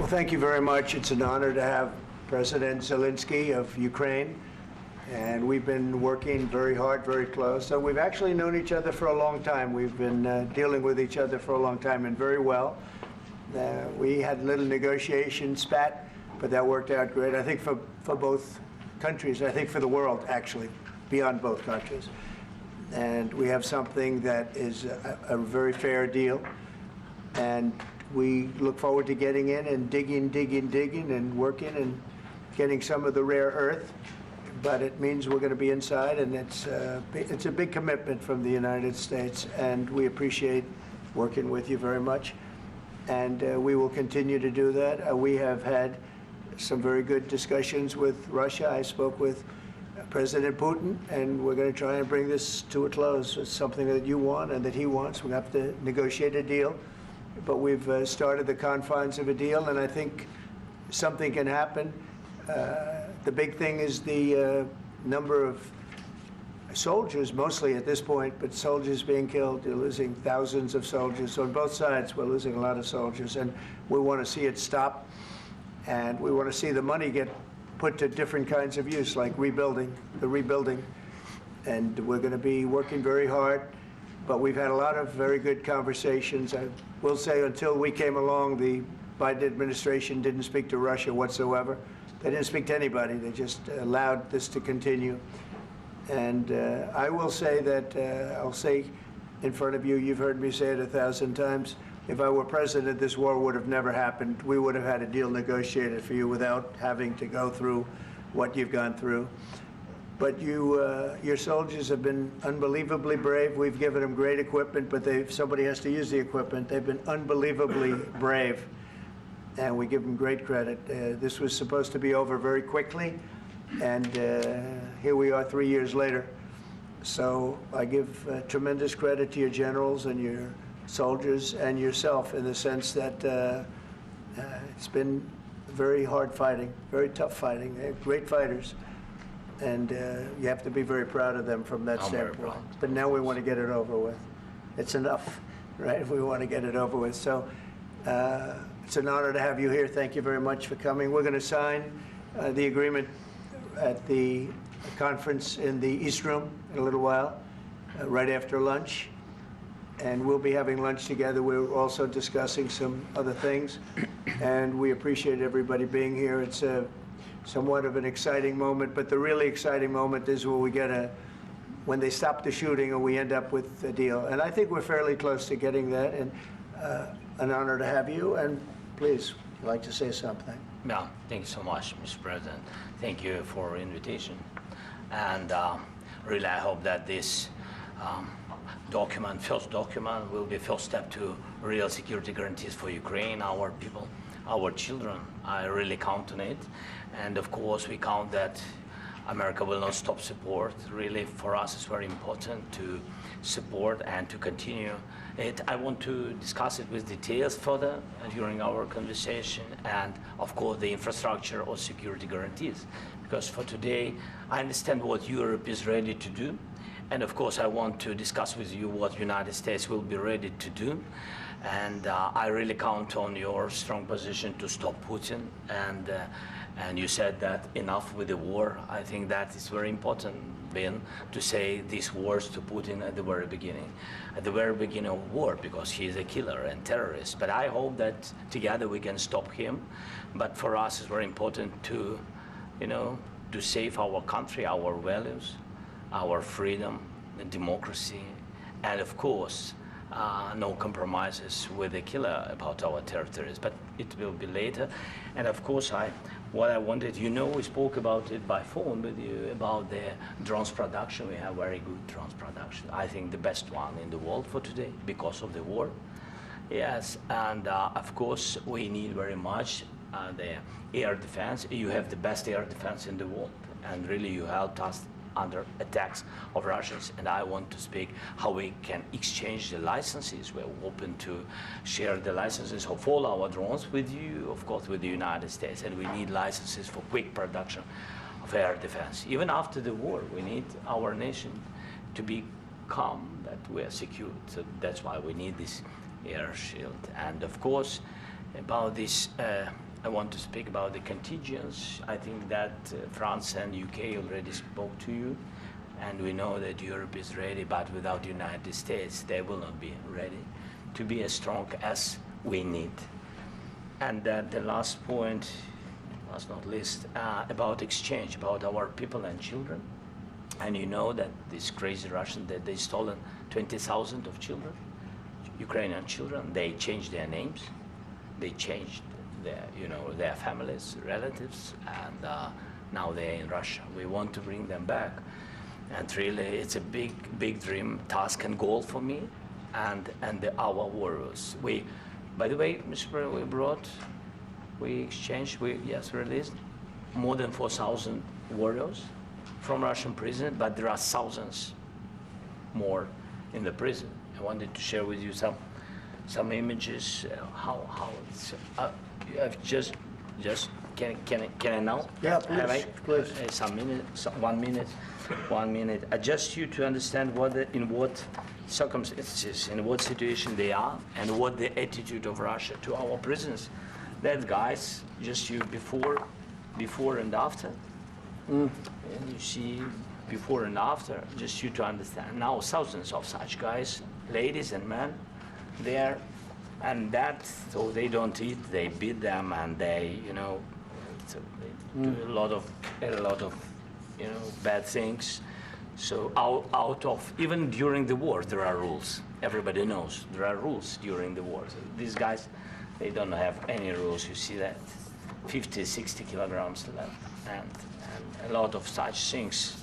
Well, thank you very much. It's an honor to have President Zelensky of Ukraine. And we've been working very hard, very close. So we've actually known each other for a long time. We've been dealing with each other for a long time and very well. We had a little negotiation spat, but that worked out great. I think for both countries, I think for the world, actually, beyond both countries. And we have something that is a very fair deal. And we look forward to getting in and digging and working and getting some of the rare earth. But it means we're going to be inside, and it's a big commitment from the United States, and we appreciate working with you very much. And we will continue to do that. We have had some very good discussions with Russia. I spoke with President Putin, and we're going to try and bring this to a close. It's something that you want and that he wants. We have to negotiate a deal, but we've started the confines of a deal, and I think something can happen. The big thing is the number of soldiers, mostly at this point, but soldiers being killed. You're losing thousands of soldiers. On both sides, we're losing a lot of soldiers, and we want to see it stop. And we want to see the money get put to different kinds of use, like rebuilding. And we're going to be working very hard. But we've had a lot of very good conversations. I will say until we came along, the Biden administration didn't speak to Russia whatsoever. They didn't speak to anybody. They just allowed this to continue. And I will say that, I'll say in front of you, you've heard me say it 1,000 times, if I were president, this war would have never happened. We would have had a deal negotiated for you without having to go through what you've gone through. But your soldiers have been unbelievably brave. We've given them great equipment, but somebody has to use the equipment. They've been unbelievably brave, and we give them great credit. This was supposed to be over very quickly, and here we are 3 years later. So I give tremendous credit to your generals and your soldiers and yourself in the sense that it's been very hard fighting, very tough fighting. They're great fighters. And you have to be very proud of them from that standpoint. But now we want to get it over with. It's enough, right? We want to get it over with. So it's an honor to have you here. Thank you very much for coming. We're going to sign the agreement at the conference in the East Room in a little while, right after lunch. And we'll be having lunch together. We're also discussing some other things. And we appreciate everybody being here. It's somewhat of an exciting moment, but the really exciting moment is when we get when they stop the shooting and we end up with a deal. And I think we're fairly close to getting that, and an honor to have you. And please, if you'd like to say something. Yeah, thank you so much, Mr. President. Thank you for the invitation. And really, I hope that this first document, will be first step to real security guarantees for Ukraine, our people, our children. I really count on it. And of course, we count that America will not stop support. Really, for us, it's very important to support and to continue it. I want to discuss it with details further during our conversation, and of course, the infrastructure or security guarantees. Because for today, I understand what Europe is ready to do. And of course, I want to discuss with you what the United States will be ready to do. And I really count on your strong position to stop Putin. And you said that enough with the war. I think that is very important, Ben, to say these words to Putin at the very beginning of war, because he is a killer and terrorist. But I hope that together we can stop him. But for us, it's very important to, to save our country, our values, our freedom, and democracy, and of course, no compromises with the killer about our territories, but it will be later. And of course, what I wanted, we spoke about it by phone with you, about the drones production. We have very good drones production. I think the best one in the world for today because of the war. Yes, and of course, we need very much the air defense. You have the best air defense in the world, and really you helped us under attacks of Russians, and I want to speak how we can exchange the licenses. We're open to share the licenses of all our drones with you, of course, with the United States, and we need licenses for quick production of air defense. Even after the war, we need our nation to be calm, that we are secure. So that's why we need this air shield. And of course, about this I want to speak about the contingents. I think that France and UK already spoke to you, and we know that Europe is ready, but without the United States, they will not be ready to be as strong as we need. And then the last point, last not least, about exchange, about our people and children. And you know that these crazy Russians, that they stolen 20,000 of children, Ukrainian children. They changed their names, they changed their families, relatives, and now they're in Russia. We want to bring them back, and really, it's a big dream, task, and goal for me, and our warriors. By the way, Mr. President, we exchanged, released more than 4,000 warriors from Russian prison, but there are thousands more in the prison. I wanted to share with you some images. How it's. Can I now? Yeah, please. One minute. Just you to understand in what circumstances, in what situation they are, and what the attitude of Russia to our prisoners. That guys, just you before and after. And you see before and after, just you to understand. Now thousands of such guys, ladies and men, there. And so they don't eat, they beat them, and they do a lot of bad things. So out of, even during the war, there are rules. Everybody knows there are rules during the war. So these guys, they don't have any rules. You see that 50, 60 kilograms left, and a lot of such things.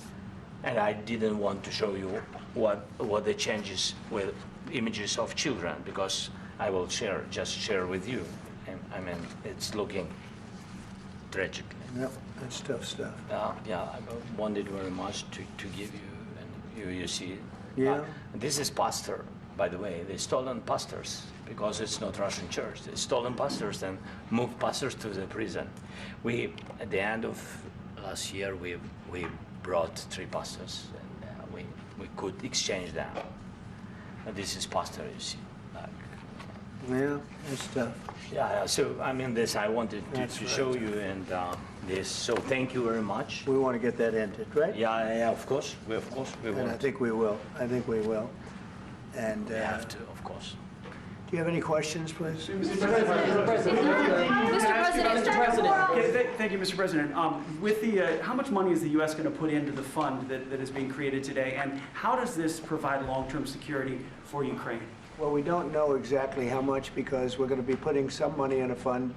And I didn't want to show you what the changes with images of children, because I will just share with you. I mean, it's looking tragic. Yep, that's tough stuff. Yeah, I wanted very much to give you, and you see. Yeah. This is pastor, by the way. They stolen pastors because it's not Russian church. They stolen pastors and moved pastors to the prison. At the end of last year, we brought 3 pastors, and we could exchange them. And this is pastor, you see. Yeah, that's tough. Yeah, so I mean, this I wanted to show you, and this. So thank you very much. We want to get that ended, right? Yeah, of course. We And want. I think we will. And We have to, of course. do you have any questions, please? Mr. President. Thank you, Mr. President. With how much money is the U.S. going to put into the fund that is being created today, and how does this provide long-term security for Ukraine? Well, we don't know exactly how much, because we're going to be putting some money in a fund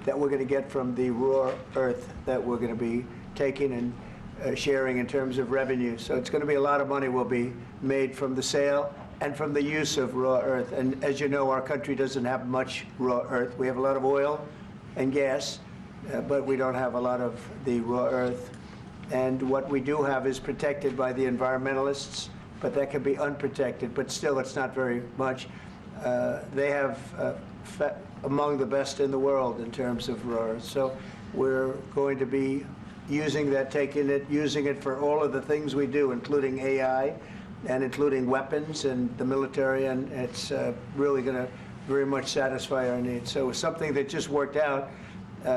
that we're going to get from the raw earth that we're going to be taking and sharing in terms of revenue. So it's going to be a lot of money will be made from the sale and from the use of raw earth. And as you know, our country doesn't have much raw earth. We have a lot of oil and gas, but we don't have a lot of the raw earth. And what we do have is protected by the environmentalists, but that can be unprotected, but still it's not very much. They have among the best in the world in terms of raw earth. So we're going to be using that, using it for all of the things we do, including AI and including weapons and the military, and it's really going to very much satisfy our needs. So it's something that just worked out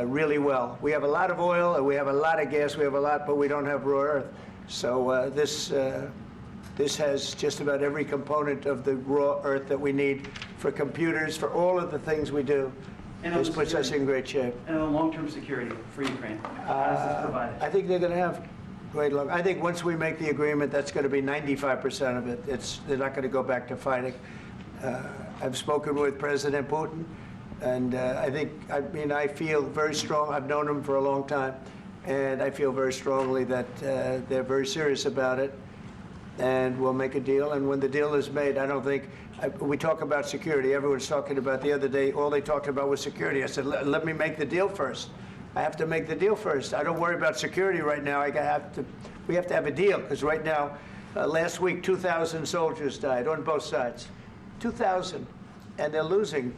really well. We have a lot of oil, and we have a lot of gas, but we don't have raw earth. So this has just about every component of the raw earth that we need for computers, for all of the things we do. And this puts us in great shape. And on long-term security for Ukraine, how does this provide it? I think they're going to have great luck. I think once we make the agreement, that's going to be 95% of it. They're not going to go back to fighting. I've spoken with President Putin, and I feel very strong. I've known him for a long time, and I feel very strongly that they're very serious about it. And we'll make a deal. And when the deal is made, I don't think, we talk about security. Everyone's talking about the other day, all they talked about was security. I said, let me make the deal first. I have to make the deal first. I don't worry about security right now. We have to have a deal, because right now, last week, 2,000 soldiers died on both sides. 2,000. And they're losing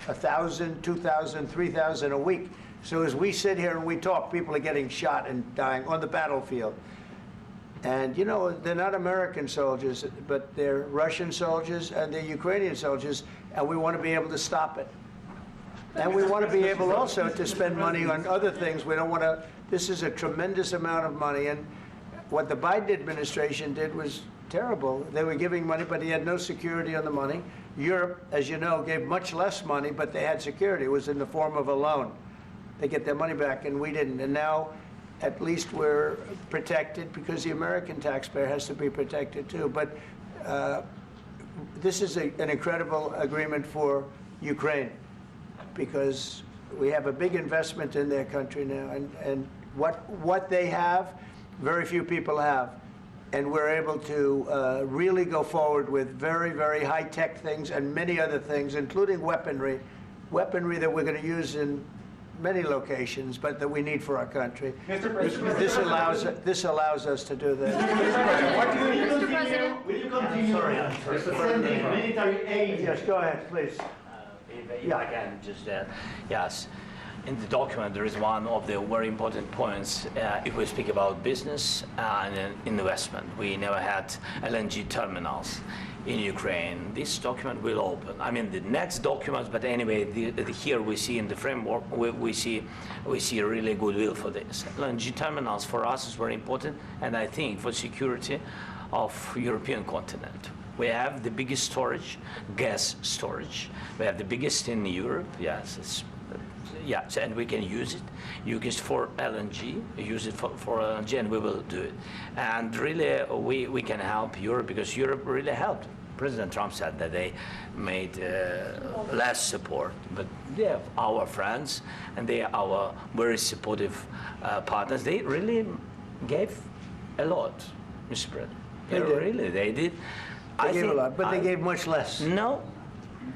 1,000, 2,000, 3,000 a week. So as we sit here and we talk, people are getting shot and dying on the battlefield. And, you know, they're not American soldiers, but they're Russian soldiers and they're Ukrainian soldiers, and we want to be able to stop it. And we want to be able also to spend money on other things. We don't want to, this is a tremendous amount of money. And what the Biden administration did was terrible. They were giving money, but he had no security on the money. Europe, as you know, gave much less money, but they had security. It was in the form of a loan. They get their money back, and we didn't. And now, at least we're protected because the American taxpayer has to be protected too. But this is an incredible agreement for Ukraine because we have a big investment in their country now, and what they have, very few people have. And we're able to really go forward with very, very high-tech things and many other things, including weaponry that we're going to use in many locations, but that we need for our country. Mr. President, This allows us to do that. will you continue sending military aid? Yes, go ahead, please. If I can just add, yes. In the document, there is one of the very important points. If we speak about business and investment, we never had LNG terminals in Ukraine. This document will open. I mean, the next documents, but anyway, here we see in the framework, we see really goodwill for this. LNG terminals for us is very important, and I think for security of European continent. We have the biggest storage, gas storage. We have the biggest in Europe. Yes, yes, and we can use it for LNG, use it for LNG, and we will do it. And really, we can help Europe because Europe really helped. President Trump said that they made less support, but they are our friends, and they are our very supportive partners. They really gave a lot, Mr. President. They did. Really, they did. They gave a lot, but they gave much less. No.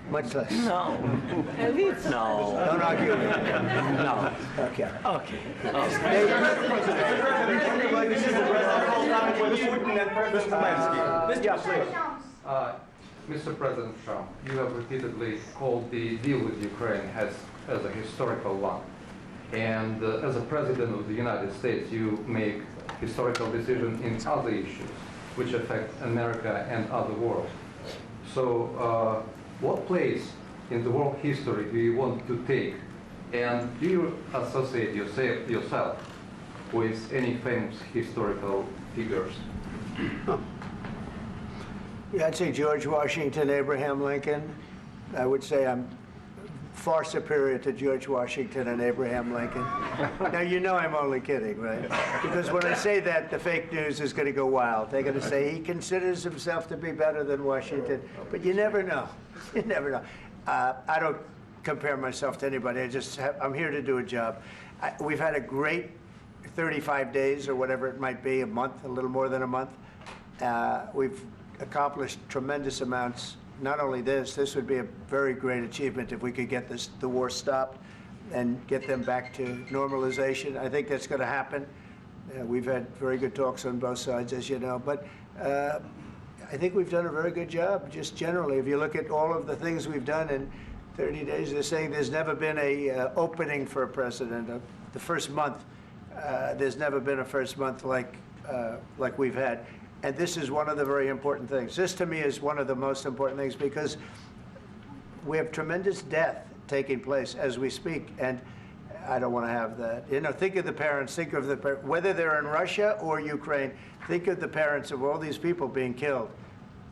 Much less. No. No. Don't argue with me. No. Okay. Okay. Mr. President Trump, you have repeatedly called the deal with Ukraine as a historical one. And as a President of the United States, you make historical decisions in other issues which affect America and other world. So what place in the world history do you want to take? And do you associate yourself with any famous historical figures? Yeah, I'd say George Washington, Abraham Lincoln. I would say I'm far superior to George Washington and Abraham Lincoln. Now, you know I'm only kidding, right? Because when I say that, the fake news is going to go wild. They're going to say he considers himself to be better than Washington. But you never know. You never know. I don't compare myself to anybody. I'm here to do a job. We've had a great 35 days or whatever it might be, a month, a little more than a month. We've accomplished tremendous amounts. Not only this would be a very great achievement if we could get the war stopped and get them back to normalization. I think that's going to happen. We've had very good talks on both sides, as you know. But I think we've done a very good job, just generally. If you look at all of the things we've done in 30 days, they're saying there's never been a opening for a president. The first month, there's never been a first month like we've had. And this is one of the very important things. This, to me, is one of the most important things because we have tremendous death taking place as we speak, and I don't want to have that. You know, think of the parents, whether they're in Russia or Ukraine, think of the parents of all these people being killed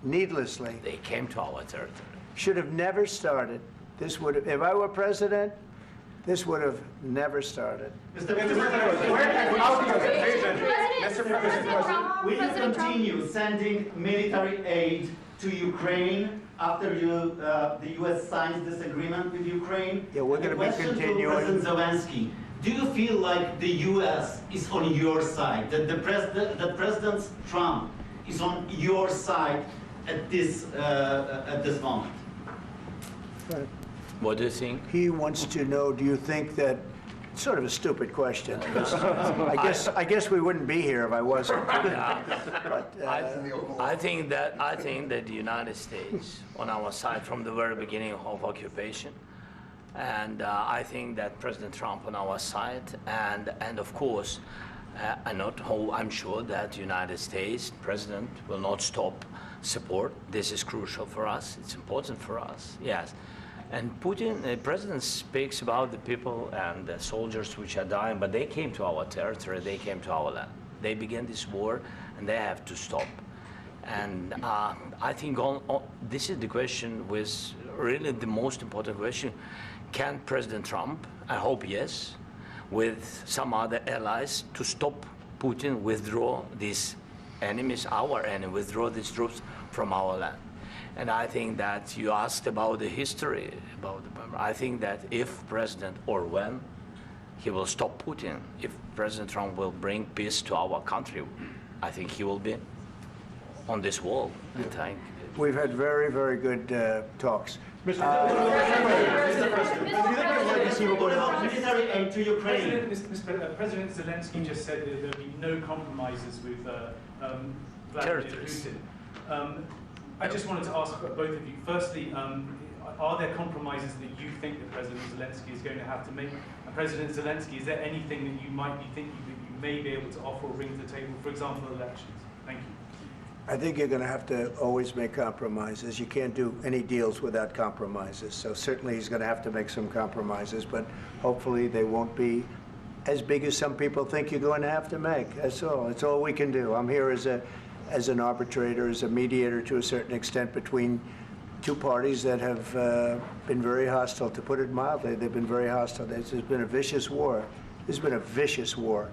needlessly. They came to our territory. Should have never started. This would have, if I were president, this would have never started. Mr. President, will you continue sending military aid to Ukraine after the U.S. signs this agreement with Ukraine? Yeah, we're going to be continuing. To President Zelensky, do you feel like the U.S. is on your side, that President Trump is on your side at this moment? Right. What do you think? He wants to know, do you think that, sort of a stupid question. I guess we wouldn't be here if I wasn't. But, I think that the United States on our side from the very beginning of occupation, and I think that President Trump on our side, and of course, I'm sure that the United States President will not stop support. This is crucial for us. It's important for us. Yes. And Putin, the president speaks about the people and the soldiers which are dying, but they came to our territory, they came to our land. They began this war, and they have to stop. And I think this is the question, with really the most important question. Can President Trump, I hope yes, with some other allies, to stop Putin, withdraw these enemies, our enemy, withdraw these troops from our land? And I think that you asked about the history, I think that if President, or when, he will stop Putin, if President Trump will bring peace to our country, I think he will be on this wall. I think. We've had very, very good talks. Mr. President, do you think your legacy will go to military aid to Ukraine? President Zelensky just said that there'll be no compromises with Vladimir Putin. I just wanted to ask both of you, firstly, are there compromises that you think that President Zelensky is going to have to make? And President Zelensky, is there anything that you might be thinking that you may be able to offer or bring to the table, for example, elections? Thank you. I think you're going to have to always make compromises. You can't do any deals without compromises. So certainly he's going to have to make some compromises, but hopefully they won't be as big as some people think you're going to have to make. That's all. It's all we can do. I'm here as an arbitrator, as a mediator to a certain extent between two parties that have been very hostile. To put it mildly, they've been very hostile. There's been a vicious war. There's been a vicious war.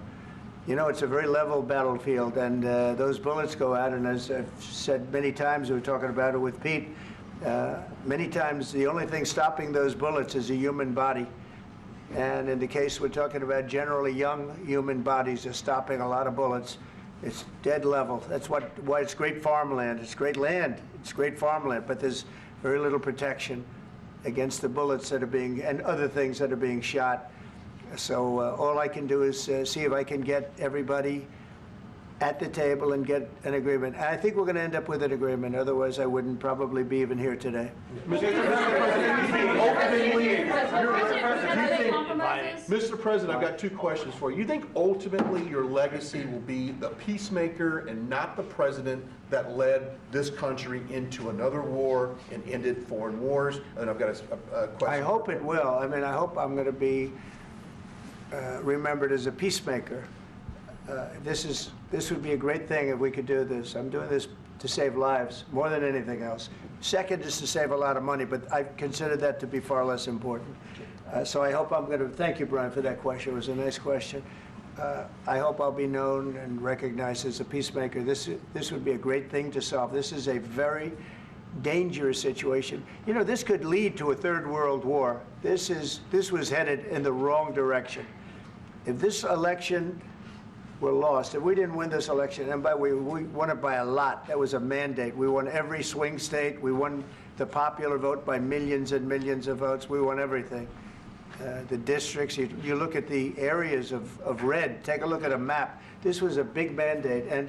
You know, it's a very level battlefield, and those bullets go out, and as I've said many times, we were talking about it with Pete, many times the only thing stopping those bullets is a human body. And in the case we're talking about, generally young human bodies are stopping a lot of bullets. It's dead level. That's why it's great farmland. It's great land. It's great farmland, but there's very little protection against the bullets that are being, and other things that are being shot. So all I can do is see if I can get everybody at the table and get an agreement. And I think we're going to end up with an agreement. Otherwise, I wouldn't probably be even here today. Mr. President, I've got two questions for you. You think ultimately your legacy will be the peacemaker and not the president that led this country into another war and ended foreign wars? And I've got a question. I hope it will. I mean, I hope I'm going to be remembered as a peacemaker. This would be a great thing if we could do this. I'm doing this to save lives more than anything else. Second is to save a lot of money, but I consider that to be far less important. So I hope I'm going to, thank you, Brian, for that question. It was a nice question. I hope I'll be known and recognized as a peacemaker. This would be a great thing to solve. This is a very dangerous situation. You know, this could lead to a third world war. This was headed in the wrong direction. If this election were lost, if we didn't win this election, and we won it by a lot, that was a mandate. We won every swing state. We won the popular vote by millions and millions of votes. We won everything. The districts, you look at the areas of red, take a look at a map. This was a big mandate, and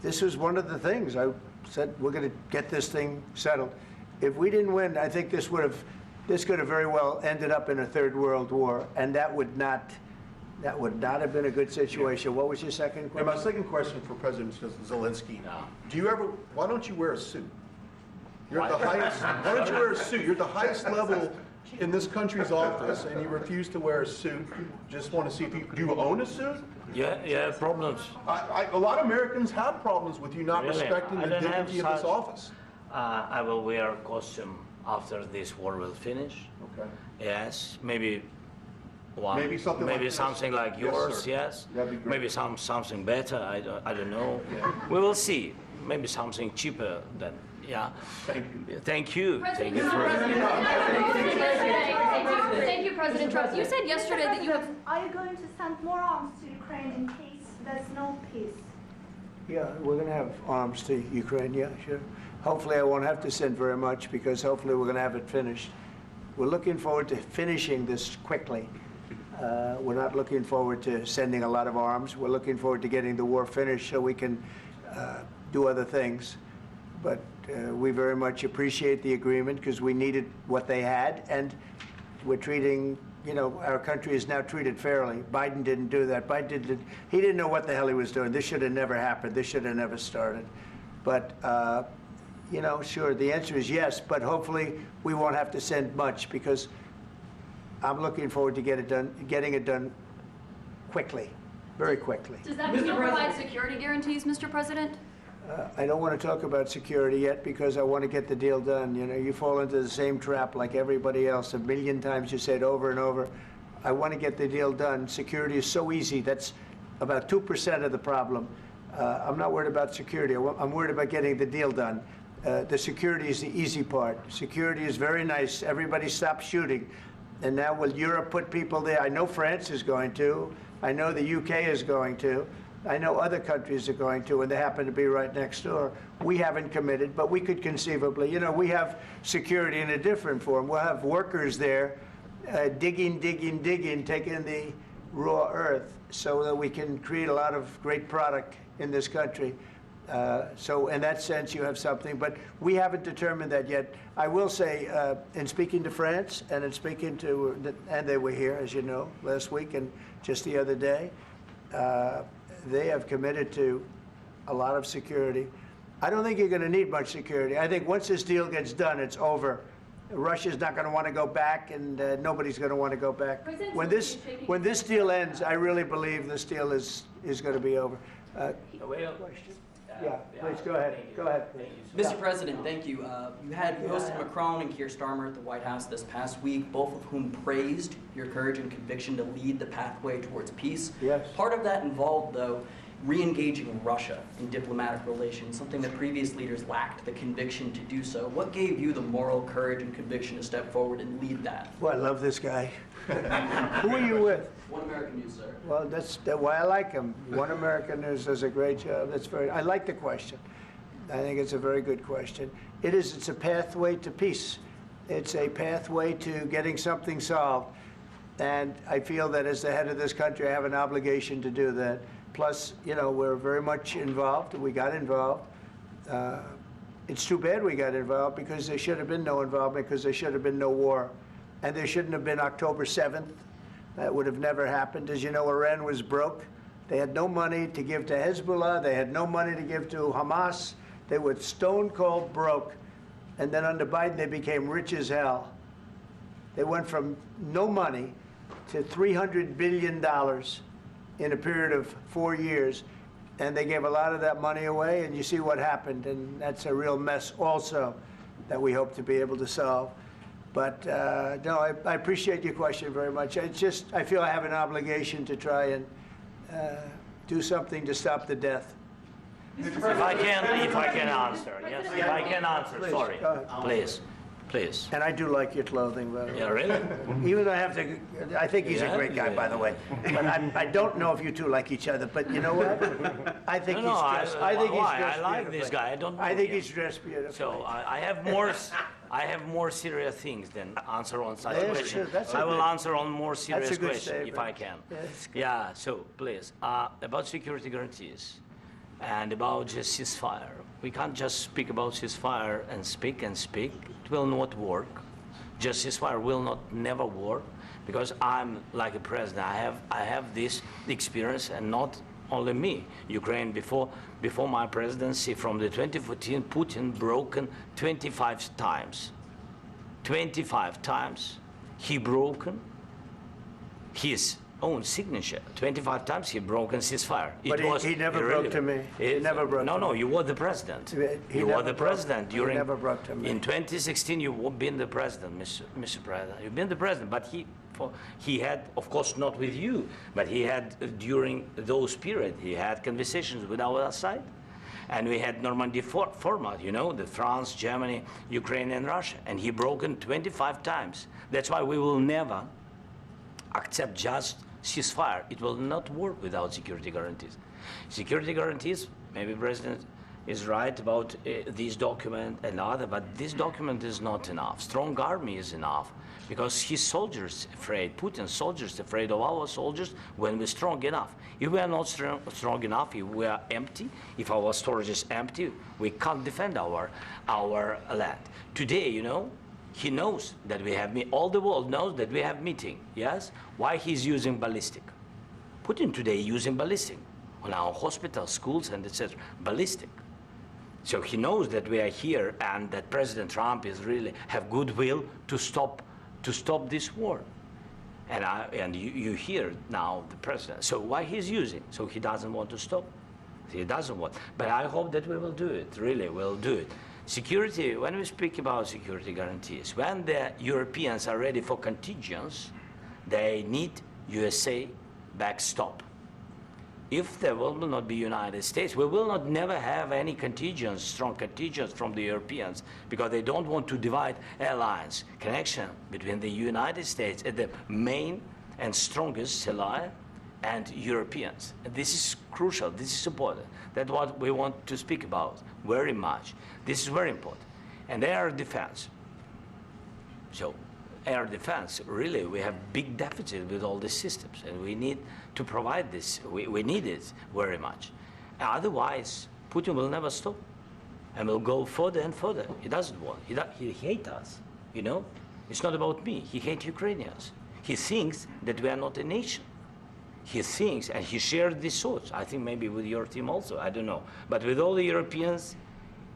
this was one of the things. I said, we're going to get this thing settled. If we didn't win, I think this could have very well ended up in a third world war, and that would not have been a good situation. What was your second question? And my second question for President Zelensky, why don't you wear a suit? You're at the highest, why don't you wear a suit? You're at the highest level in this country's office, and you refuse to wear a suit. Just want to see if do you own a suit? Yeah, problems. A lot of Americans have problems with you not Really? respecting the dignity of this office. I will wear a costume after this war will finish. Okay. Yes, maybe one. Maybe something like this. Something like yours. sir. Yes. That'd be great. Maybe something better. I don't know. We will see. Maybe something cheaper than. Yeah. Thank you. Thank you. Thank you, President Trump. You said yesterday that you have. Are you going to send more arms to Ukraine in case there's no peace? Yeah, we're going to have arms to Ukraine, yeah, sure. Hopefully I won't have to send very much, because hopefully we're going to have it finished. We're looking forward to finishing this quickly. We're not looking forward to sending a lot of arms. We're looking forward to getting the war finished so we can do other things. But we very much appreciate the agreement, because we needed what they had, and we're treating, you know, our country is now treated fairly. Biden didn't do that. He didn't know what the hell he was doing. This should have never happened. This should have never started. But you know, sure, the answer is yes, but hopefully we won't have to send much because I'm looking forward to getting it done quickly, very quickly. Does that mean you'll provide security guarantees, Mr. President? I don't want to talk about security yet because I want to get the deal done. You know, you fall into the same trap like everybody else. A million times you say it over and over. I want to get the deal done. Security is so easy. That's about 2% of the problem. I'm not worried about security. I'm worried about getting the deal done. The security is the easy part. Security is very nice. Everybody stopped shooting. And now will Europe put people there? I know France is going to. I know the UK is going to. I know other countries are going to, and they happen to be right next door. We haven't committed, but we could conceivably. You know, we have security in a different form. We'll have workers there digging, taking the raw earth so that we can create a lot of great product in this country. So in that sense, you have something, but we haven't determined that yet. I will say, in speaking to France and in speaking to, and they were here, as you know, last week and just the other day, they have committed to a lot of security. I don't think you're going to need much security. I think once this deal gets done, it's over. Russia's not going to want to go back, and nobody's going to want to go back. When this deal ends, I really believe this deal is going to be over. Question? Yeah, please go ahead. Go ahead. Mr. President, thank you. You hosted Macron and Keir Starmer at the White House this past week, both of whom praised your courage and conviction to lead the pathway towards peace. Yes. Part of that involved, though, re-engaging Russia in diplomatic relations, something that previous leaders lacked the conviction to do so. What gave you the moral courage and conviction to step forward and lead that? Well, I love this guy. Who are you with? One American News, sir. Well, that's why I like him. One American News does a great job. I like the question. I think it's a very good question. It's a pathway to peace. It's a pathway to getting something solved. And I feel that as the head of this country, I have an obligation to do that. Plus, you know, we're very much involved. We got involved. It's too bad we got involved because there should have been no involvement because there should have been no war. And there shouldn't have been October 7th. That would have never happened. As you know, Iran was broke. They had no money to give to Hezbollah. They had no money to give to Hamas. They were stone cold broke. And then under Biden, they became rich as hell. They went from no money to $300 billion in a period of 4 years. And they gave a lot of that money away, and you see what happened. And that's a real mess also that we hope to be able to solve. But no, I appreciate your question very much. It's just, I feel I have an obligation to try and do something to stop the death. If I can answer, yes, if I can answer, Please, sorry, go ahead. please. And I do like your clothing, by the way. Yeah, really? Even though I think he's a great guy, by the way. But I don't know if you two like each other, but you know what? I think he's dressed. I think he's dressed I like this guy. I don't know I think him. he's dressed beautifully. So I have more serious things than answer on such Yes, questions. sure, that's I a will good- answer on more serious good questions if statement. I can. Yes. Yeah. So please, about security guarantees and about just ceasefire. We can't just speak about ceasefire and speak. It will not work. Just ceasefire will never work because I'm like a president. I have this experience, and not only me. Ukraine before my presidency, from the 2014, Putin broken 25 times. 25 times he broken his own signature. 25 times he broken ceasefire. But he never broke to me. He never broke to me. No, you were the president. You were the president during. He never broke to me. In 2016, you've been the president, Mr. President. You've been the president, but he had, of course, not with you, but he had during those periods. He had conversations with our side, and we had Normandy format. You know, the France, Germany, Ukraine, and Russia, and he broken 25 times. That's why we will never accept just ceasefire. It will not work without security guarantees. Security guarantees, maybe President is right about this document and other, but this document is not enough. Strong army is enough because his soldiers afraid, Putin's soldiers afraid of our soldiers when we're strong enough. If we are not strong enough, if we are empty, if our storage is empty, we can't defend our land. Today, you know, he knows that we have all the world knows that we have meeting, yes? Why he's using ballistic? Putin today using ballistic on our hospitals, schools, and etc. Ballistic. So he knows that we are here and that President Trump is really have goodwill to stop this war. And you hear now the president. So why he's using? So he doesn't want to stop. He doesn't want. But I hope that we will do it. Really, we'll do it. Security. When we speak about security guarantees, when the Europeans are ready for contingents, they need USA backstop. If there will not be United States, we will not never have any contingents, strong contingents from the Europeans, because they don't want to divide alliance connection between the United States and the main and strongest ally and Europeans. And this is crucial, this is important. That's what we want to speak about very much. This is very important. And air defense. So air defense, really, we have big deficit with all these systems, and we need to provide this. We need it very much. Otherwise, Putin will never stop, and will go further and further. He doesn't want. He hates us, you know? It's not about me. He hates Ukrainians. He thinks that we are not a nation. He thinks, and he shared these thoughts, I think maybe with your team also, I don't know. But with all the Europeans,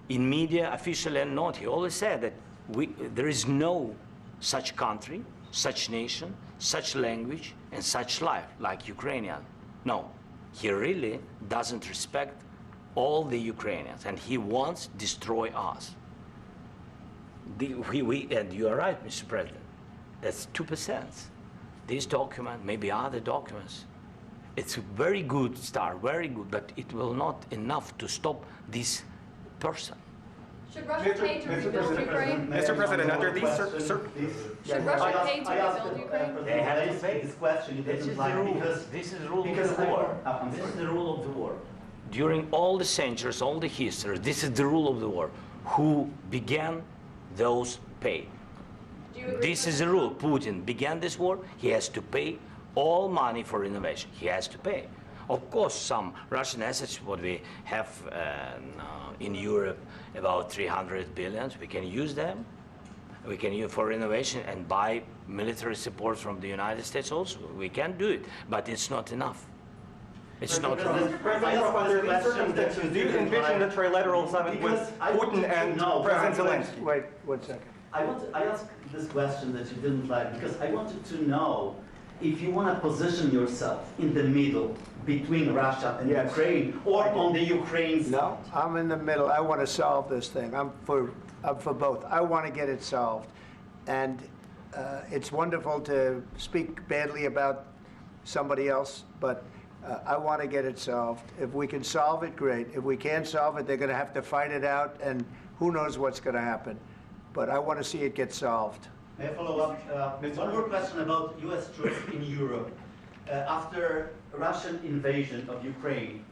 in media, officially and not, he always said that there is no such country, such nation, such language, and such life like Ukrainian. No, he really doesn't respect all the Ukrainians, and he wants to destroy us. And you are right, Mr. President, that's 2%. This document, maybe other documents, it's a very good start, very good, but it will not enough to stop this person. Should Russia pay to rebuild Ukraine? Mr. President, under these Should Russia pay to rebuild Ukraine? They have to pay. This question, This is the rule. This is the rule of the war. This is the rule of the war. During all the centuries, all the history, this is the rule of the war. Who began, those pay. This is the rule. Putin began this war. He has to pay all money for innovation. He has to pay. Of course, some Russian assets, what we have in Europe, about 300 billion, we can use them. We can use for innovation and buy military support from the United States also. We can do it, but it's not enough. It's not enough. Mr. President, under these circumstances, do you envision a trilateral summit with Putin and President Zelensky? Wait 1 second. I asked this question that you didn't like because I wanted to know if you want to position yourself in the middle between Russia and Yes. Ukraine, or on the Ukraine side. No, I'm in the middle. I want to solve this thing. I'm for both. I want to get it solved. And it's wonderful to speak badly about somebody else, but I want to get it solved. If we can solve it, great. If we can't solve it, they're going to have to fight it out, and who knows what's going to happen. But I want to see it get solved. May I follow up? One more question about U.S. troops in Europe. After Russian invasion of Ukraine,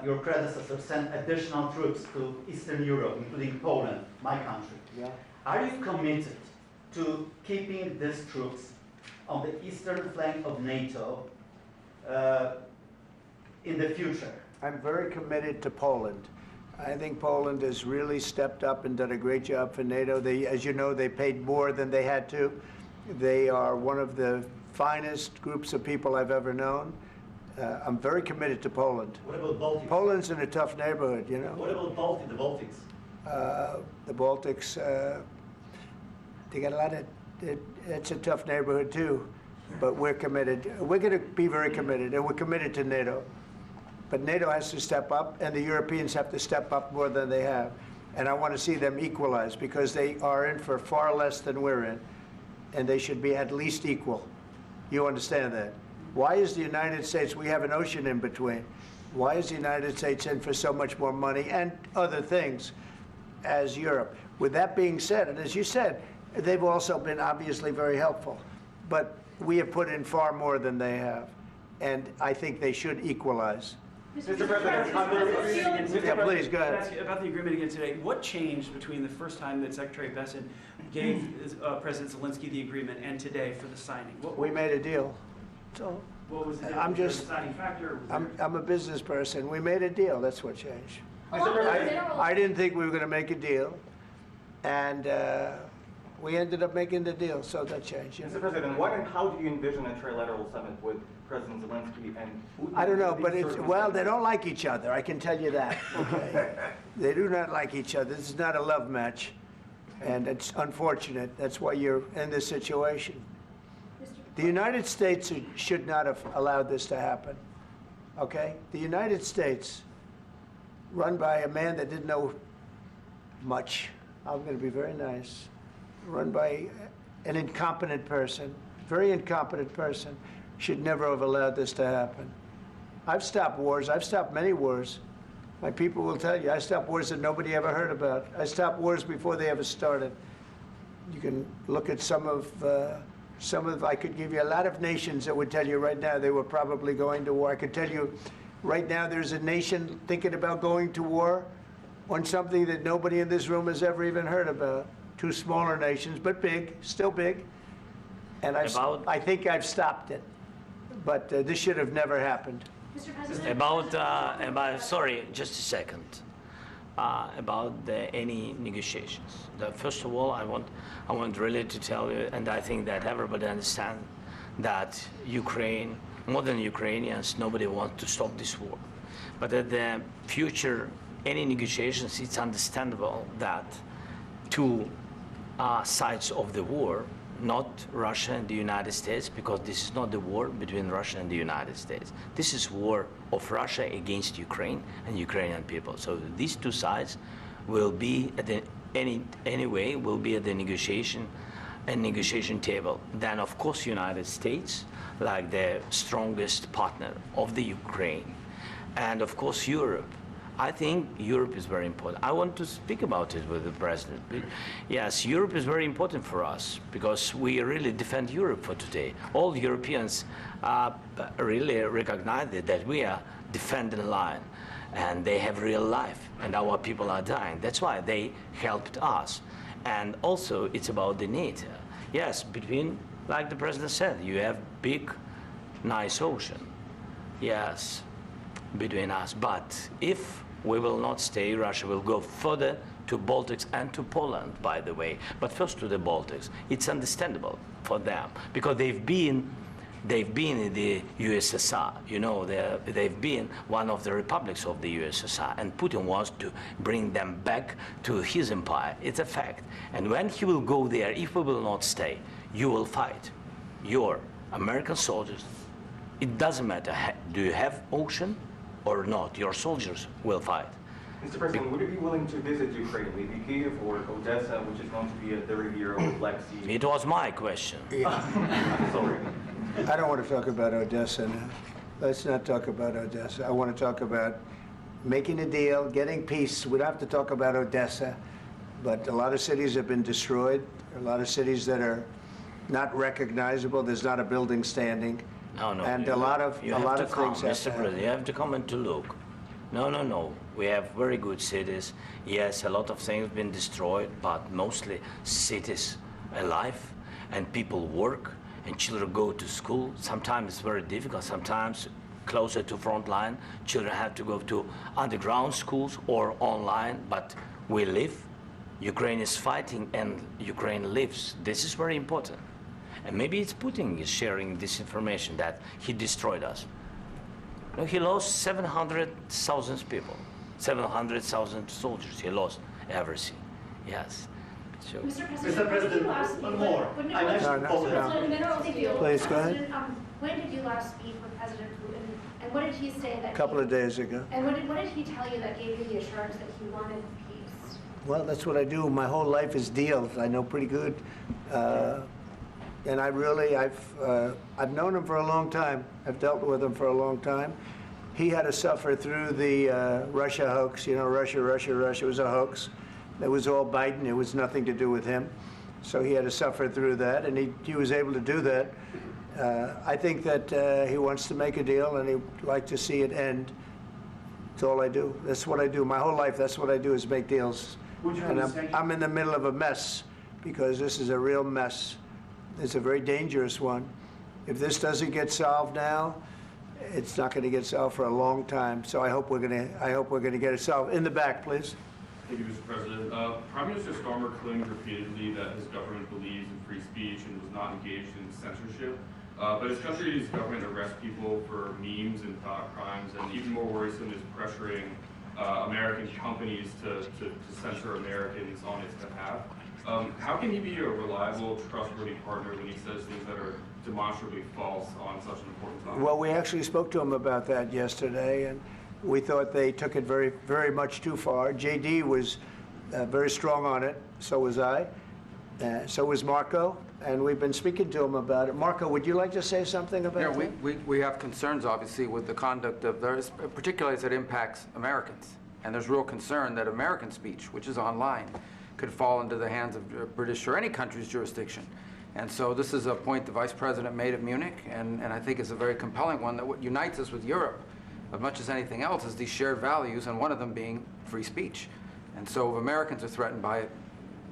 your predecessor sent additional troops to Eastern Europe, including Poland, my country. Yeah. Are you committed to keeping these troops on the eastern flank of NATO in the future? I'm very committed to Poland. I think Poland has really stepped up and done a great job for NATO. As you know, they paid more than they had to. They are one of the finest groups of people I've ever known. I'm very committed to Poland. What about Baltics? Poland's in a tough neighborhood, you know. What about the Baltics? The Baltics, they got a lot of, it's a tough neighborhood too, but we're committed. We're going to be very committed, and we're committed to NATO. But NATO has to step up, and the Europeans have to step up more than they have. And I want to see them equalize, because they are in for far less than we're in, and they should be at least equal. You understand that? Why is the United States, we have an ocean in between, why is the United States in for so much more money and other things as Europe? With that being said, and as you said, they've also been obviously very helpful, but we have put in far more than they have, and I think they should equalize. Mr. President, Yeah, please, go ahead. Ask you about the agreement again today. What changed between the first time that Secretary Vance gave President Zelensky the agreement and today for the signing? We made a deal. So What was the I'm difference? just- Was there a deciding factor? Was there- I'm a business person. We made a deal. That's what changed. Along with minerals. I didn't think we were going to make a deal, and We ended up making the deal, so that changed. Mr. President, what and how do you envision a trilateral summit with President Zelensky and Putin? I don't know, but well, they don't like each other, I can tell you that. Okay? They do not like each other. This is not a love match, and it's unfortunate. That's why you're in this situation. The United States should not have allowed this to happen, okay? The United States, run by a man that didn't know much, I'm going to be very nice, run by an incompetent person, very incompetent person, should never have allowed this to happen. I've stopped wars. I've stopped many wars. My people will tell you, I stopped wars that nobody ever heard about. I stopped wars before they ever started. You can look at some of, I could give you a lot of nations that would tell you right now they were probably going to war. I could tell you right now there's a nation thinking about going to war on something that nobody in this room has ever even heard about. Two smaller nations, but big, still big. And I think I've stopped it. But this should have never happened. Mr. President? Sorry, just a second. About any negotiations. First of all, I want really to tell you, and I think that everybody understands that Ukraine, more than Ukrainians, nobody wants to stop this war. But at the future, any negotiations, it's understandable that two sides of the war, not Russia and the United States, because this is not the war between Russia and the United States. This is war of Russia against Ukraine and Ukrainian people. So these two sides will be at the will be at the negotiation table. Then of course United States, like the strongest partner of the Ukraine, and of course Europe. I think Europe is very important. I want to speak about it with the president. Yes, Europe is very important for us because we really defend Europe for today. All Europeans really recognize that we are defending the line, and they have real life, and our people are dying. That's why they helped us. And also, it's about the NATO. Yes, between, like the president said, you have big, nice ocean. Yes, between us. But if we will not stay, Russia will go further to Baltics and to Poland, by the way. But first to the Baltics. It's understandable for them because they've been in the USSR. You know, they've been one of the republics of the USSR, and Putin wants to bring them back to his empire. It's a fact. And when he will go there, if we will not stay, you will fight. Your American soldiers, it doesn't matter, do you have ocean or not, your soldiers will fight. Mr. President, would you be willing to visit Ukraine, maybe Kyiv or Odessa, which is going to be at the Riviera or Black Sea? It was my question. I'm sorry. I don't want to talk about Odessa now. Let's not talk about Odessa. I want to talk about making a deal, getting peace. We don't have to talk about Odessa, but a lot of cities have been destroyed. There are a lot of cities that are not recognizable. There's not a building standing. No. And a lot of things have to happen. Mr. President, you have to come and to look. No. We have very good cities. Yes, a lot of things have been destroyed, but mostly cities alive, and people work, and children go to school. Sometimes it's very difficult. Sometimes closer to front line, children have to go to underground schools or online, but we live. Ukraine is fighting, and Ukraine lives. This is very important. And maybe it's Putin is sharing this information that he destroyed us. No, he lost 700,000 people, 700,000 soldiers. He lost everything. Yes. So. Mr. President, one more. I mentioned Poland. Please, go ahead. When did you last speak with President Putin, and what did he say that? A couple of days ago. And what did he tell you that gave you the assurance that he wanted peace? Well, that's what I do. My whole life is deals. I know pretty good. And I've known him for a long time. I've dealt with him for a long time. He had to suffer through the Russia hoax. You know, Russia was a hoax. It was all Biden. It was nothing to do with him. So he had to suffer through that, and he was able to do that. I think that he wants to make a deal, and he'd like to see it end. That's all I do. That's what I do. My whole life, that's what I do, is make deals. And I'm in the middle of a mess, because this is a real mess. It's a very dangerous one. If this doesn't get solved now, it's not going to get solved for a long time. So I hope we're going to get it solved. In the back, please. Thank you, Mr. President. Prime Minister Starmer claimed repeatedly that his government believes in free speech and was not engaged in censorship. But his country's government arrests people for memes and thought crimes, and even more worrisome is pressuring American companies to censor Americans on its behalf. How can he be a reliable, trustworthy partner when he says things that are demonstrably false on such an important topic? Well, we actually spoke to him about that yesterday, and we thought they took it very, very much too far. JD was very strong on it. So was I. So was Marco. And we've been speaking to him about it. Marco, would you like to say something about that? We have concerns, obviously, with the conduct of those, particularly as it impacts Americans. And there's real concern that American speech, which is online, could fall into the hands of British or any country's jurisdiction. And so this is a point the Vice President made at Munich, and I think is a very compelling one, that what unites us with Europe, as much as anything else, is these shared values, and one of them being free speech. And so if Americans are threatened by it,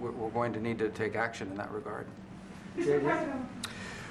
we're going to need to take action in that regard. Mr. President.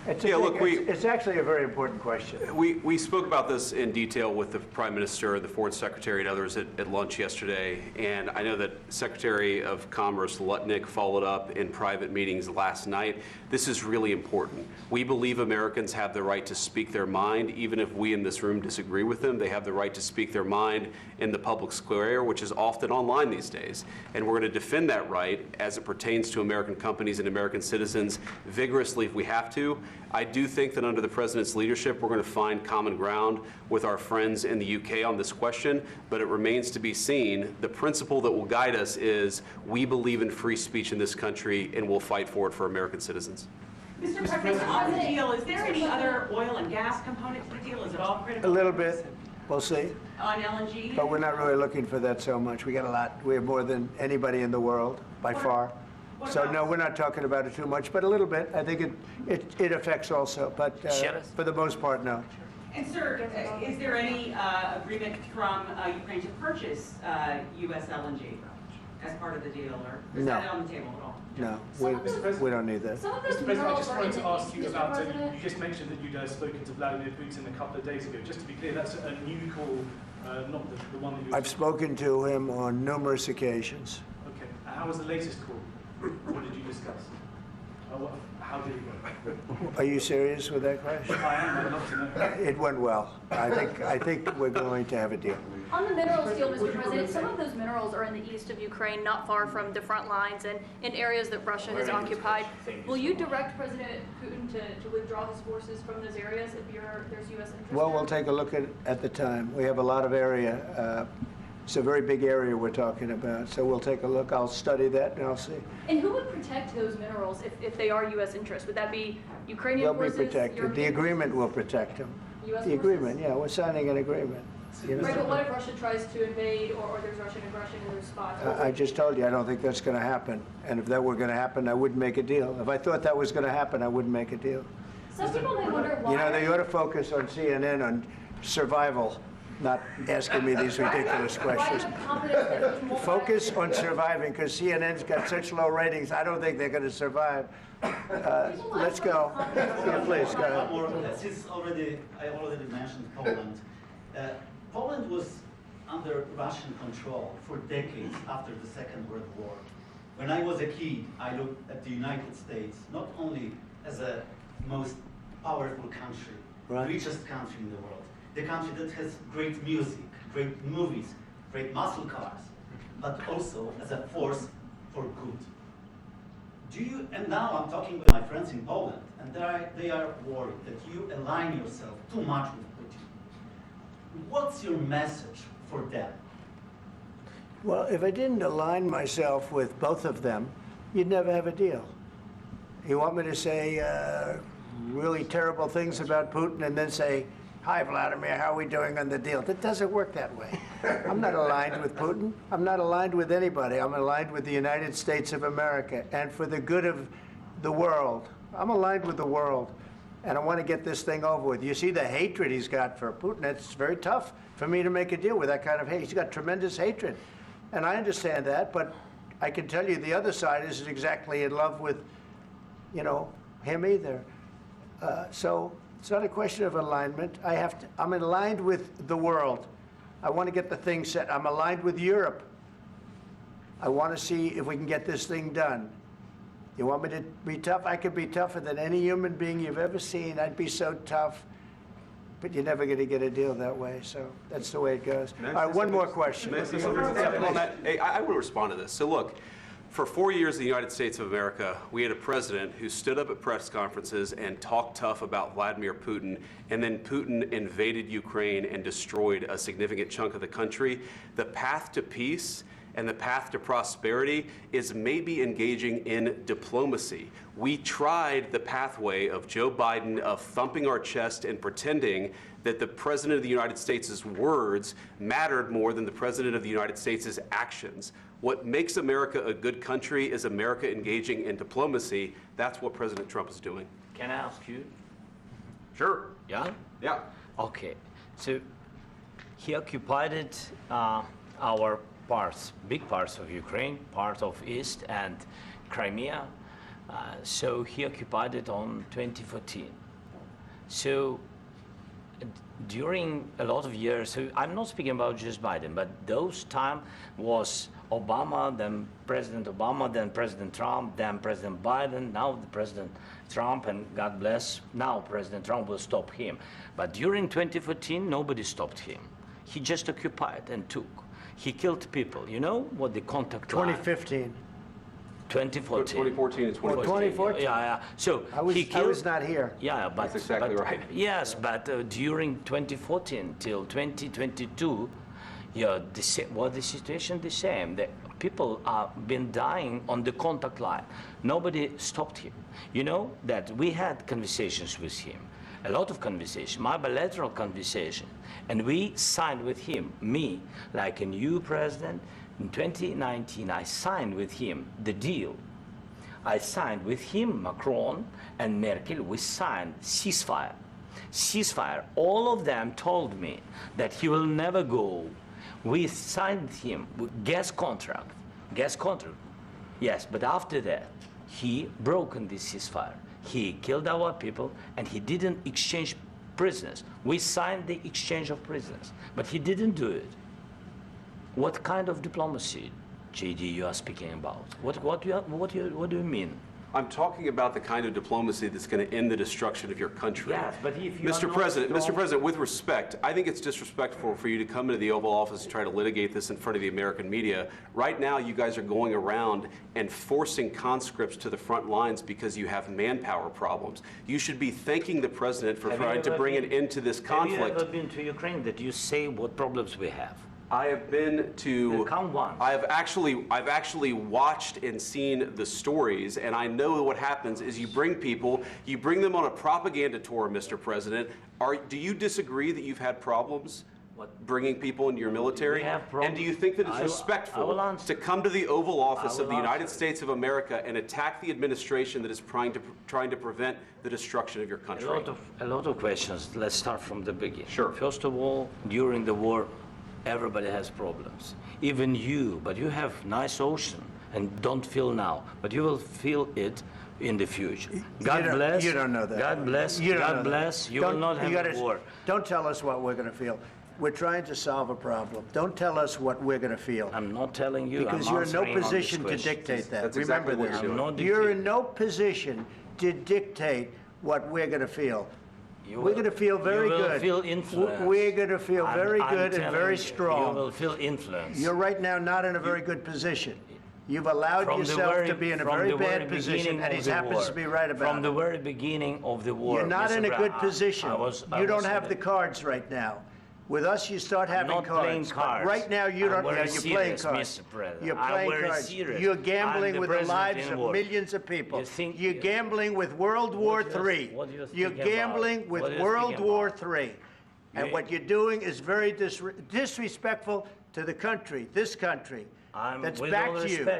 It's actually a very important question. We spoke about this in detail with the Prime Minister, the Foreign Secretary, and others at lunch yesterday. And I know that Secretary of Commerce Lutnick followed up in private meetings last night. This is really important. We believe Americans have the right to speak their mind, even if we in this room disagree with them. They have the right to speak their mind in the public square, which is often online these days. And we're going to defend that right as it pertains to American companies and American citizens vigorously if we have to. I do think that under the President's leadership, we're going to find common ground with our friends in the UK on this question, but it remains to be seen. The principle that will guide us is we believe in free speech in this country, and we'll fight for it for American citizens. Mr. President, on the deal, is there any other oil and gas component to the deal? Is it all critical? A little bit. We'll see. On LNG? But we're not really looking for that so much. We got a lot. We have more than anybody in the world, by far. So no, we're not talking about it too much, but a little bit. I think it affects also, but for the most part, no. And sir, is there any agreement from Ukraine to purchase U.S. LNG as part of the deal, or is that on the table at all? No, we don't need that. Mr. President, I just wanted to ask you about, you just mentioned that you'd spoken to Vladimir Putin a couple of days ago. Just to be clear, that's a new call, not the one that you... I've spoken to him on numerous occasions. Okay. How was the latest call? What did you discuss? How did it go? Are you serious with that question? I am. I'd love to know. It went well. I think we're going to have a deal. On the minerals deal, Mr. President, some of those minerals are in the east of Ukraine, not far from the front lines and in areas that Russia has occupied. Will you direct President Putin to withdraw his forces from those areas if there's U.S. interest? Well, we'll take a look at the time. We have a lot of area. It's a very big area we're talking about, so we'll take a look. I'll study that and I'll see. And who would protect those minerals if they are U.S. interests? Would that be Ukrainian forces? They'll be protected. European The agreement will protect them. US the agreement, yeah, we're signing an agreement. You know? Right, but what if Russia tries to invade or there's Russian aggression in those spots? I just told you I don't think that's going to happen. And if that were going to happen, I wouldn't make a deal. If I thought that was going to happen, I wouldn't make a deal. Some people may wonder why. You know, they ought to focus on CNN on survival, not asking me these ridiculous questions. Focus on surviving, because CNN's got such low ratings. I don't think they're going to survive. Let's go. Yeah, please, go ahead. Since I already mentioned Poland. Poland was under Russian control for decades after the Second World War. When I was a kid, I looked at the United States not only as a most powerful country, richest country in the world, the country that has great music, great movies, great muscle cars, but also as a force for good. And now I'm talking with my friends in Poland, and they are worried that you align yourself too much with Putin. What's your message for them? Well, if I didn't align myself with both of them, you'd never have a deal. You want me to say really terrible things about Putin and then say, "Hi, Vladimir, how are we doing on the deal?" That doesn't work that way. I'm not aligned with Putin. I'm not aligned with anybody. I'm aligned with the United States of America and for the good of the world. I'm aligned with the world, and I want to get this thing over with. You see the hatred he's got for Putin. It's very tough for me to make a deal with that kind of hate. He's got tremendous hatred, and I understand that, but I can tell you the other side isn't exactly in love with, you know, him either. So it's not a question of alignment. I'm aligned with the world. I want to get the thing set. I'm aligned with Europe. I want to see if we can get this thing done. You want me to be tough? I could be tougher than any human being you've ever seen. I'd be so tough. But you're never going to get a deal that way, so that's the way it goes. All right, one more question. May I say something? Yeah, on that, hey, I want to respond to this. So look, for 4 years in the United States of America, we had a president who stood up at press conferences and talked tough about Vladimir Putin, and then Putin invaded Ukraine and destroyed a significant chunk of the country. The path to peace and the path to prosperity is maybe engaging in diplomacy. We tried the pathway of Joe Biden of thumping our chest and pretending that the President of the United States' words mattered more than the President of the United States' actions. What makes America a good country is America engaging in diplomacy. That's what President Trump is doing. Can I ask you? Sure. Yeah? Yeah. Okay. So he occupied it, our parts, big parts of Ukraine, part of East and Crimea. So he occupied it on 2014. So during a lot of years, so I'm not speaking about just Biden, but those time was Obama, then President Obama, then President Trump, then President Biden, now the President Trump, and God bless, now President Trump will stop him. But during 2014, nobody stopped him. He just occupied and took. He killed people. You know what the contact line? 2015. 2014. 2014 and 2014. 2014. Yeah. So I was not here. Yeah, but that's exactly right. Yes, but during 2014 till 2022, yeah, the situation the same. The people have been dying on the contact line. Nobody stopped him. You know that we had conversations with him, a lot of conversation, my bilateral conversation, and we signed with him, me, like a new president. In 2019, I signed with him the deal. I signed with him, Macron and Merkel, we signed ceasefire. Ceasefire. All of them told me that he will never go. We signed him with gas contract. Yes, but after that, he broken this ceasefire. He killed our people and he didn't exchange prisoners. We signed the exchange of prisoners, but he didn't do it. What kind of diplomacy, JD, you are speaking about? What do you mean? I'm talking about the kind of diplomacy that's going to end the destruction of your country. Yes, but if you Mr. President, with respect, I think it's disrespectful for you to come into the Oval Office and try to litigate this in front of the American media. Right now, you guys are going around and forcing conscripts to the front lines because you have manpower problems. You should be thanking the President for trying to bring an end to this conflict. Have you ever been to Ukraine that you say what problems we have? I have been to. Count one. I've actually watched and seen the stories, and I know what happens is you bring them on a propaganda tour, Mr. President. Do you disagree that you've had problems bringing people into your military? And do you think that it's respectful to come to the Oval Office of the United States of America and attack the administration that is trying to prevent the destruction of your country? A lot of questions. Let's start from the beginning. Sure. First of all, during the war, everybody has problems, even you, but you have nice ocean and don't feel now, but you will feel it in the future. God bless. You don't know that. God bless. God bless. You will not have a war. Don't tell us what we're going to feel. We're trying to solve a problem. Don't tell us what we're going to feel. I'm not telling you. Because you're in no position to dictate that. That's Remember exactly what this. You're in no position to dictate what we're going to feel. We're going to feel very good. You will feel influence. We're going to feel very good and very strong. You will feel influence. You're right now not in a very good position. You've allowed yourself to be in a very bad position, and he happens to be right about it. From the very beginning of the war. You're not in a good position. You don't have the cards right now. With us, you start having cards. I'm not playing cards. Right now, you don't. You're playing cards. You're playing cards. You're gambling with the lives of millions of people. You're gambling with World War III. You're gambling with World War III. And what you're doing is very disrespectful to the country, this country. That's back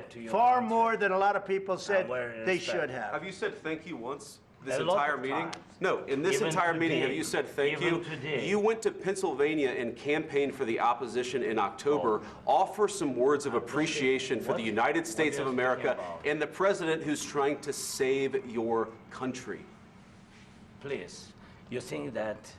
to you. Far more than a lot of people said they should have. Have you said thank you once? This entire meeting? No, in this entire meeting, have you said thank you? You went to Pennsylvania and campaigned for the opposition in October. Offer some words of appreciation for the United States of America and the president who's trying to save your country. Please, you think that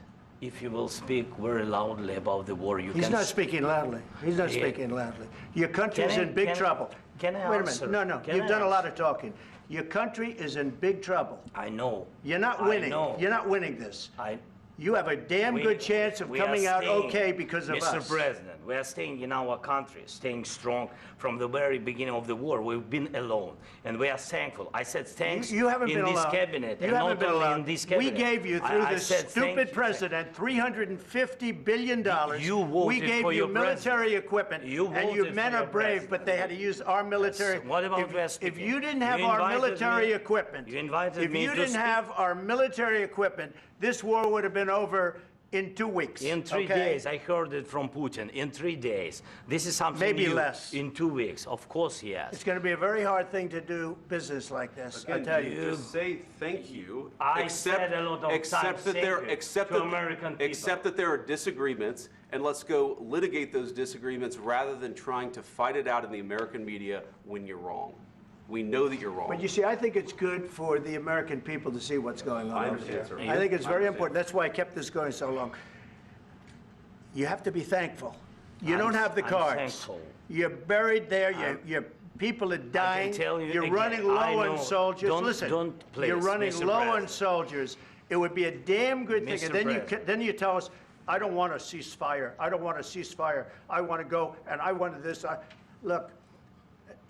if you will speak very loudly about the war, you can... He's not speaking loudly. He's not Yeah. speaking loudly. Your country's in big trouble. Can I Wait a answer? minute. No, Can you've I done a lot answer? of talking. Your country is in big trouble. I know. You're not I winning. know. You're not winning this. I... You have a damn good chance of we are coming out staying, okay because of Mr. us. President, we are staying in our country, staying strong from the very beginning of the war. We've been alone, and we are thankful. I said thanks You haven't in been this alone. cabinet, You and haven't not been only alone. in this cabinet. We gave you, through I this said thank stupid you. president, $350 billion. You voted We gave for you your military equipment, You and you voted men for are your brave, president. but they had to use our military. Yes. What about if West you didn't You have our invited military me- equipment, you invited if me you to didn't speak. have our military equipment, this war would have been over in 2 weeks. In 3 okay? days, I heard it from Putin. In 3 days, this is something Maybe new. less. In 2 weeks, of course, yes. It's going to be a very hard thing to do business like this. I tell you. Just say thank you. I said a lot of except times that thank there, you except to that, American people. except that there are disagreements, and let's go litigate those disagreements rather than trying to fight it out in the American media when you're wrong. We know that you're wrong. But you see, I think it's good for the American people to see what's going on I over understand, there. sir. I think it's I very understand. important. That's why I kept this going so long. You have to be thankful. You don't have the I'm cards. thankful. You're buried there. Your people are dying. tell you You're again, running I low know. on soldiers. Don't- Listen, don't, please, you're running Mr. low on President. soldiers. It would be a damn good thing. Mr. And then President. then you tell us, I don't want a ceasefire. I don't want a ceasefire. I want to go, and I wanted this. Look,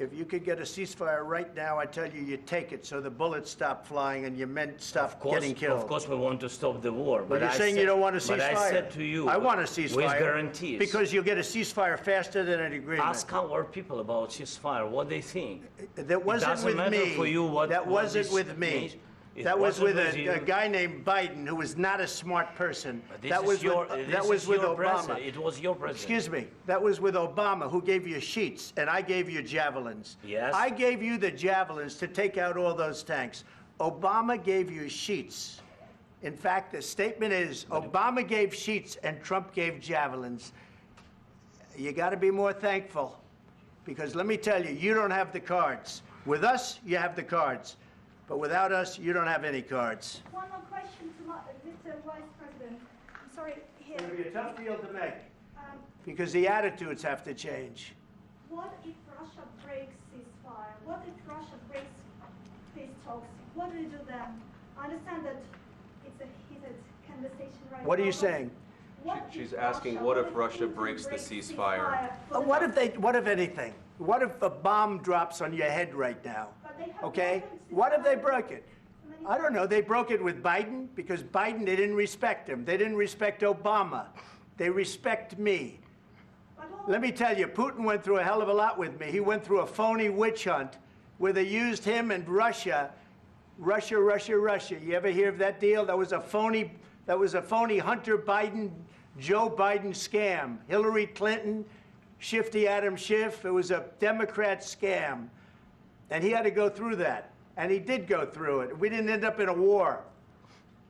if you could get a ceasefire right now, I tell you, you take it so the bullets stop flying and your men stop getting killed. Of course, we want to stop the war. But you're saying you don't want a ceasefire. But I said to you, I want a ceasefire. with guarantees. Because you'll get a ceasefire faster than an agreement. Ask our people about ceasefire, what they think. That wasn't doesn't with matter me. for you what- That what wasn't this with me. means. It That was with wasn't with a you. guy named Biden, who was not a smart person. This That is was your, with, this that was is with your Obama. president. It was your president. Excuse me. That was with Obama, who gave you sheets, and I gave you javelins. Yes. I gave you the javelins to take out all those tanks. Obama gave you sheets. In fact, the statement is Obama gave sheets and Trump gave javelins. You got to be more thankful, because let me tell you, you don't have the cards. With us, you have the cards. But without us, you don't have any cards. One more question to Mr. Vice President. I'm sorry, here. It's going to be a tough deal to make, Um, because the attitudes have to change. What if Russia breaks ceasefire? What if Russia breaks peace talks? What do you do then? I understand that it's a heated conversation right What are now, you but saying? what She's if asking, Russia- what if Russia Putin breaks the breaks ceasefire? What if anything? What if a bomb drops on your head right now? But they have Okay? broken What if they ceasefire broke it? so many I don't know. They broke it with Biden because Biden, they didn't respect him. They didn't respect Obama. They respect me. But all- Let me tell you, Putin went through a hell of a lot with me. He went through a phony witch hunt where they used him and Russia. Russia. You ever hear of that deal? That was a phony Hunter Biden, Joe Biden scam. Hillary Clinton, Shifty Adam Schiff. It was a Democrat scam. And he had to go through that. And he did go through it. We didn't end up in a war.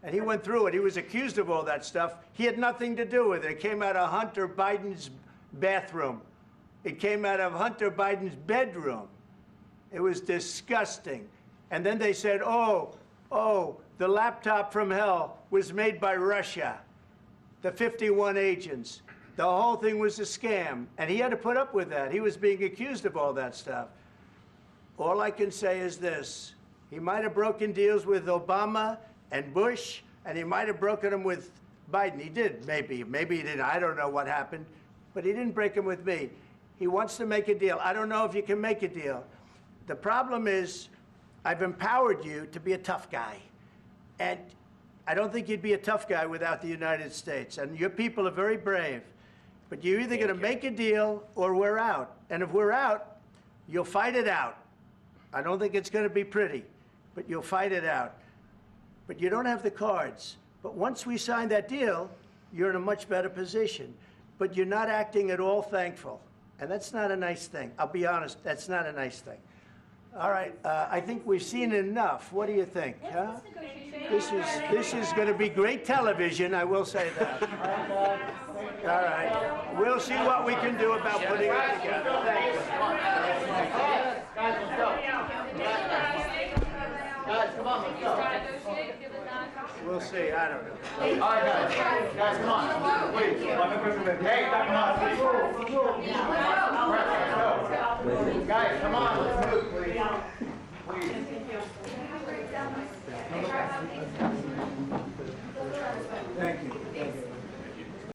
And he went through it. He was accused of all that stuff. He had nothing to do with it. It came out of Hunter Biden's bathroom. It came out of Hunter Biden's bedroom. It was disgusting. And then they said, oh, the laptop from hell was made by Russia, the 51 agents. The whole thing was a scam. And he had to put up with that. He was being accused of all that stuff. All I can say is this. He might have broken deals with Obama and Bush, and he might have broken them with Biden. He did, maybe. Maybe he didn't. I don't know what happened. But he didn't break them with me. He wants to make a deal. I don't know if you can make a deal. The problem is, I've empowered you to be a tough guy. And I don't think you'd be a tough guy without the United States. And your people are very brave. But you're either going to make a deal or we're out. And if we're out, you'll fight it out. I don't think it's going to be pretty, but you'll fight it out. But you don't have the cards. But once we sign that deal, you're in a much better position. But you're not acting at all thankful. And that's not a nice thing. I'll be honest, that's not a nice thing. All right, I think we've seen enough. What do you think? Huh? This is going to be great television, I will say that. All right, we'll see what we can do about putting it together. Thank you. Guys, let's go. Guys, come on, let's go. We'll see, I don't know. All right, guys, come on, please. Hey, Dr. Moss, please.